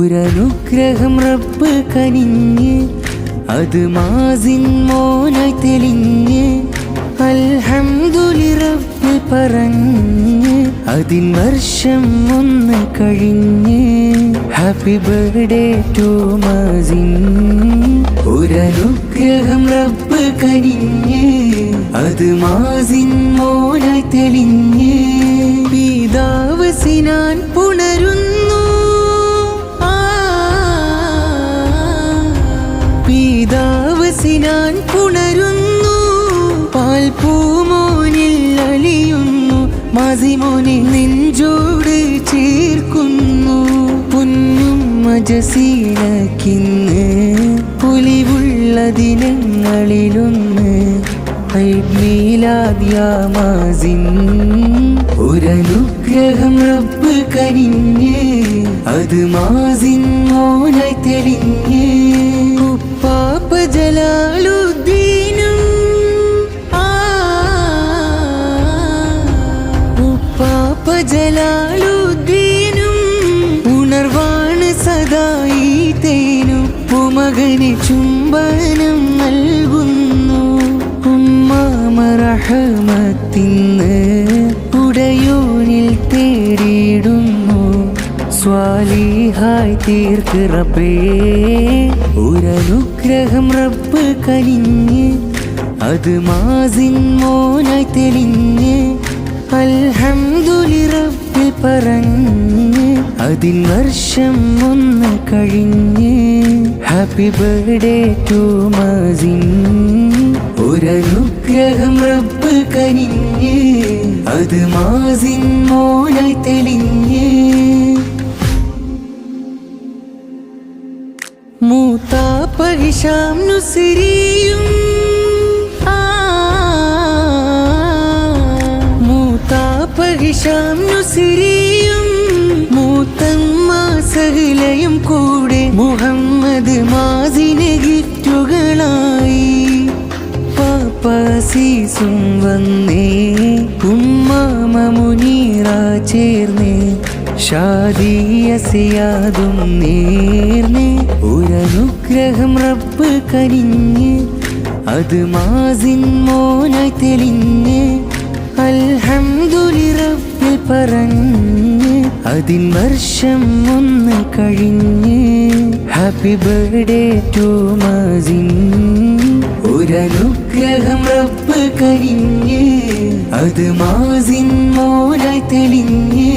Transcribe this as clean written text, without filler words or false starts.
ഒരനുഗ്രഹം റബ്ബ് കനിഞ്ഞ് അത് മാസിൻ മോനായി തെളിഞ്ഞ് അൽഹംദുലില്ലാഹ് റബ്ബിൽ പറഞ്ഞ് അതിൻ വർഷം ഒന്ന് കഴിഞ്ഞ് ഹാപ്പി ബർത്ത്ഡേ ടു മാസിൻ. ഒരനുഗ്രഹം റബ്ബ് കനിഞ്ഞ് അത് മാസിൻ മോനായി തെളിഞ്ഞ് പിതാവ് സിനാൻ പുണരുന്നു, പിതാവ് സിനാൻ പുണരുന്നു, പാൽപൂമോനിൽ അലിയുന്നു, മാസിമോനെ നെഞ്ചോട് ചേർക്കുന്നു. പൊന്നും മജസീനക്കിന്ന് പൊലിവുള്ള ദിനങ്ങളിലൊന്ന് മീലാദ് യാ മാസിൻ. ഒരനുഗ്രഹം റബ്ബ് കനിഞ്ഞ് അത് മാസിൻ മോനായി തെളിഞ്ഞ് ഉപ്പാപ്പ ജലാലുദ്ദീനും ഉപ്പാപ്പ ജലാലുദ്ദീനും ഉണർവാണ് സദായി തേനും മകന് ചുംബനം നൽകുന്നു. റഹ്മത്തിന്ന് ഉടയോനിൽ തേടിയിടുന്നു, സ്വാലിഹായി തീർക്ക് റബ്ബേ. ഒരനുഗ്രഹം റബ്ബ് കനിഞ്ഞ് അത് മാസിൻ മോനായി തെളിഞ്ഞ് അൽഹംദുലില്ലാഹ് റബ്ബിൽ പറഞ്ഞ് അതിൻ വർഷം ഒന്ന് കഴിഞ്ഞ് ഹാപ്പി ബർത്ത്ഡേ ടു മാസിൻ. ഒരനുഗ്രഹം റബ്ബ് കനിഞ്ഞ് അത് മാസിൻ മോനായി തെളിഞ്ഞ് മൂത്താപ്പ ഹിശാം നുസ്രിയും മൂത്താപ്പ ഹിശാം നുസ്രിയും മൂത്തമ്മ സഹലയും കൂടെ മുഹമ്മദ് മാസിന് ഗിഫ്റ്റുകളായി. പാപ്പാസീസും വന്നേ ഉമ്മാമ മുനീറ ചേർന്നേ ഷാദിയ സിയാദും നേർന്നേ. ഒരനുഗ്രഹം റബ്ബ് കനിഞ്ഞ് അത് മാസിൻ മോനായി തെളിഞ്ഞ് അൽഹംദുലില്ലാഹ് റബ്ബിൽ പറഞ്ഞ് അതിൻ വർഷം ഒന്ന് കഴിഞ്ഞ് ഹാപ്പി ബർത്ത്ഡേ ടു മാസിൻ. ഒരനുഗ്രഹം റബ്ബ് കനിഞ്ഞ് അത് മാസിൻ മോനായി തെളിഞ്ഞ്